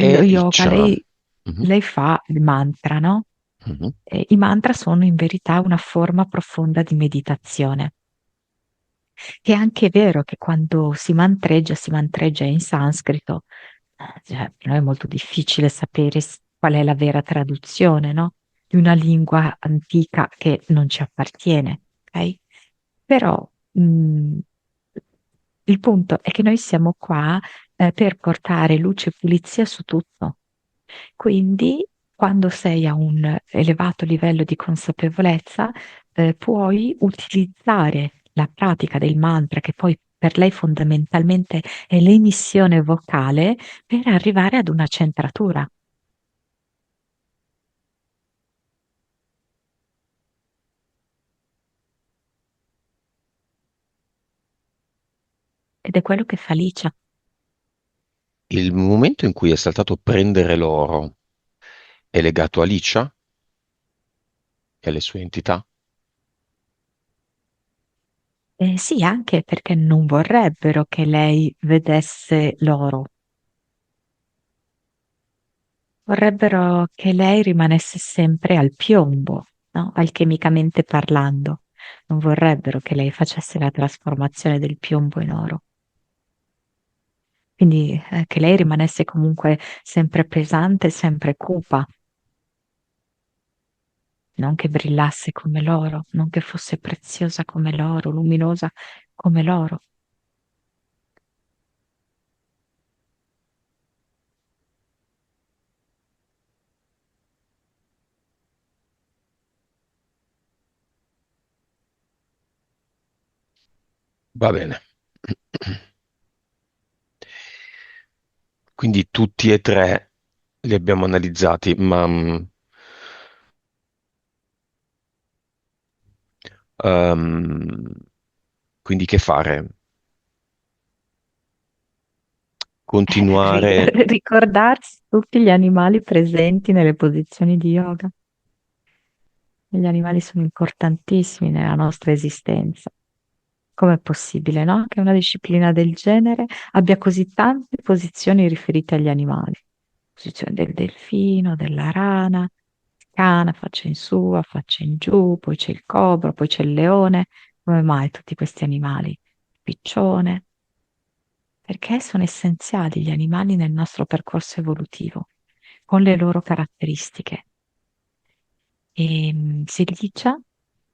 lo yoga, Licia. Mhm, lei fa il mantra, no? mhm. I mantra sono in verità una forma profonda di meditazione. È anche vero che quando si mantreggia in sanscrito, cioè, per noi è molto difficile sapere qual è la vera traduzione, no? Di una lingua antica che non ci appartiene, ok? Però il punto è che noi siamo qua, per portare luce e pulizia su tutto. Quindi, quando sei a un elevato livello di consapevolezza, puoi utilizzare la pratica del mantra, che poi per lei fondamentalmente è l'emissione vocale, per arrivare ad una centratura. Ed è quello che fa Licia. Il momento in cui è saltato prendere l'oro è legato a Licia e alle sue entità? Sì, anche perché non vorrebbero che lei vedesse l'oro, vorrebbero che lei rimanesse sempre al piombo, no? Alchemicamente parlando. Non vorrebbero che lei facesse la trasformazione del piombo in oro. Quindi che lei rimanesse comunque sempre pesante, sempre cupa, non che brillasse come l'oro, non che fosse preziosa come l'oro, luminosa come l'oro. Va bene. Quindi tutti e tre li abbiamo analizzati, ma ehm, quindi che fare? Continuare? Ricordarsi tutti gli animali presenti nelle posizioni di yoga. Gli animali sono importantissimi nella nostra esistenza. Com'è possibile, no? Che una disciplina del genere abbia così tante posizioni riferite agli animali? Posizione del delfino, della rana, cane, faccia in su, a faccia in giù, poi c'è il cobra, poi c'è il leone. Come mai tutti questi animali? Il piccione? Perché sono essenziali gli animali nel nostro percorso evolutivo, con le loro caratteristiche. E Silicia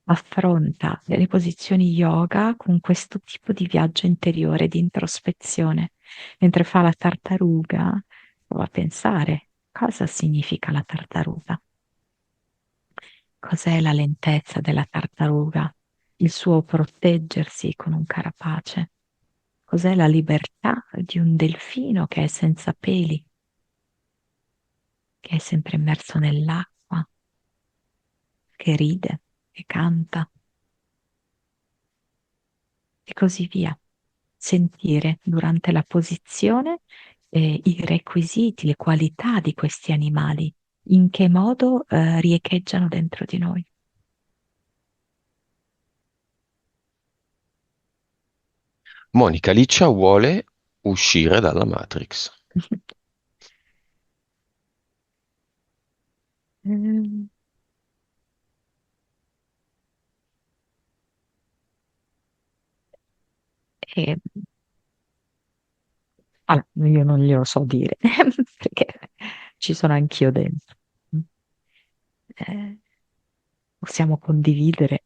affronta delle posizioni yoga con questo tipo di viaggio interiore, di introspezione. Mentre fa la tartaruga, prova a pensare cosa significa la tartaruga, cos'è la lentezza della tartaruga, il suo proteggersi con un carapace, cos'è la libertà di un delfino che è senza peli, che è sempre immerso nell'acqua, che ride, che canta e così via. Sentire durante la posizione i requisiti, le qualità di questi animali, in che modo riecheggiano dentro di noi. Monica Liccia vuole uscire dalla Matrix. Mm, e, allora, io non glielo so dire perché ci sono anch'io dentro. Eh, Possiamo condividere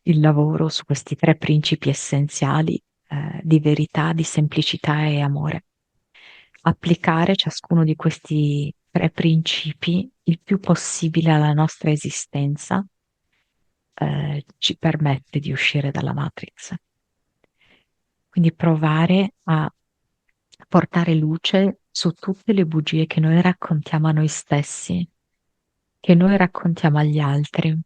il lavoro su questi tre principi essenziali di verità, di semplicità e amore. Applicare ciascuno di questi tre principi il più possibile alla nostra esistenza ci permette di uscire dalla Matrix. Quindi provare a portare luce su tutte le bugie che noi raccontiamo a noi stessi, che noi raccontiamo agli altri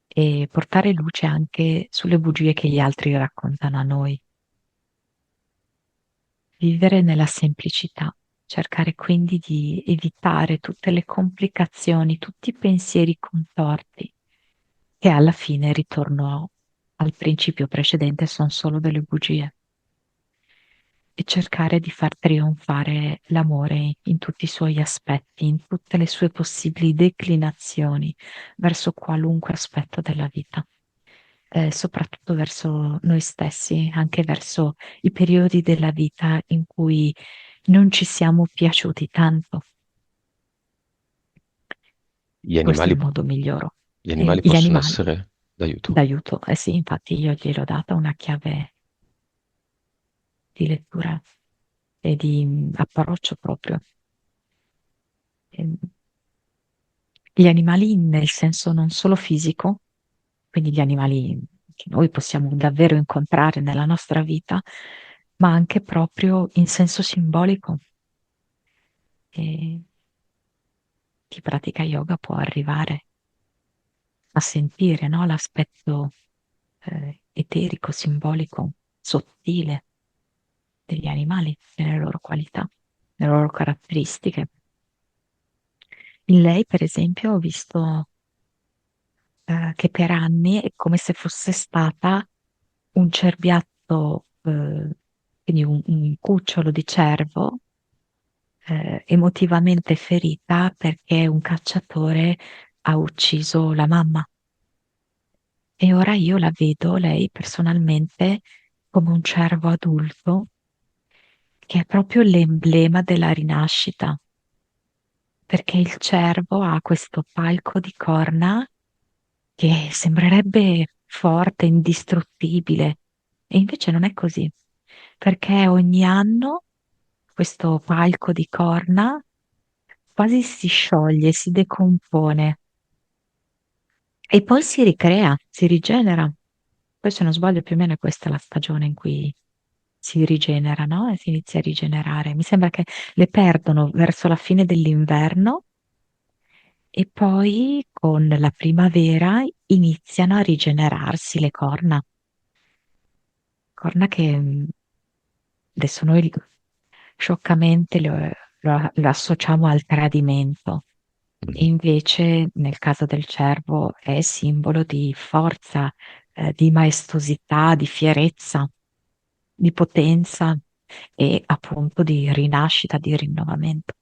e portare luce anche sulle bugie che gli altri raccontano a noi. Vivere nella semplicità, cercare quindi di evitare tutte le complicazioni, tutti i pensieri contorti, che alla fine, ritorno al principio precedente, sono solo delle bugie. e cercare di far trionfare l'amore in tutti i suoi aspetti, in tutte le sue possibili declinazioni verso qualunque aspetto della vita, soprattutto verso noi stessi, anche verso i periodi della vita in cui non ci siamo piaciuti tanto. Gli Questo è animali, il modo migliore. gli E animali gli possono animali essere d'aiuto. d'aiuto, eh sì, infatti io gliel'ho data una chiave di lettura e di approccio proprio. Ehm, Gli animali nel senso non solo fisico, quindi gli animali che noi possiamo davvero incontrare nella nostra vita, ma anche proprio in senso simbolico. E chi pratica yoga può arrivare a sentire, no, l'aspetto eterico, simbolico, sottile degli animali, nelle loro qualità, nelle loro caratteristiche. In lei, per esempio, ho visto che per anni è come se fosse stata un cerbiatto, quindi un cucciolo di cervo, emotivamente ferita perché un cacciatore ha ucciso la mamma. E ora io la vedo, lei personalmente, come un cervo adulto, che è proprio l'emblema della rinascita, perché il cervo ha questo palco di corna che sembrerebbe forte, indistruttibile, e invece non è così, perché ogni anno questo palco di corna quasi si scioglie, si decompone e poi si ricrea, si rigenera. Poi se non sbaglio più o meno è questa la stagione in cui si rigenera, no? E si inizia a rigenerare. Mi sembra che le perdono verso la fine dell'inverno e poi con la primavera iniziano a rigenerarsi le corna che adesso noi scioccamente lo associamo al tradimento, e Mm. invece nel caso del cervo è simbolo di forza, di maestosità, di fierezza, di potenza e appunto di rinascita, di rinnovamento.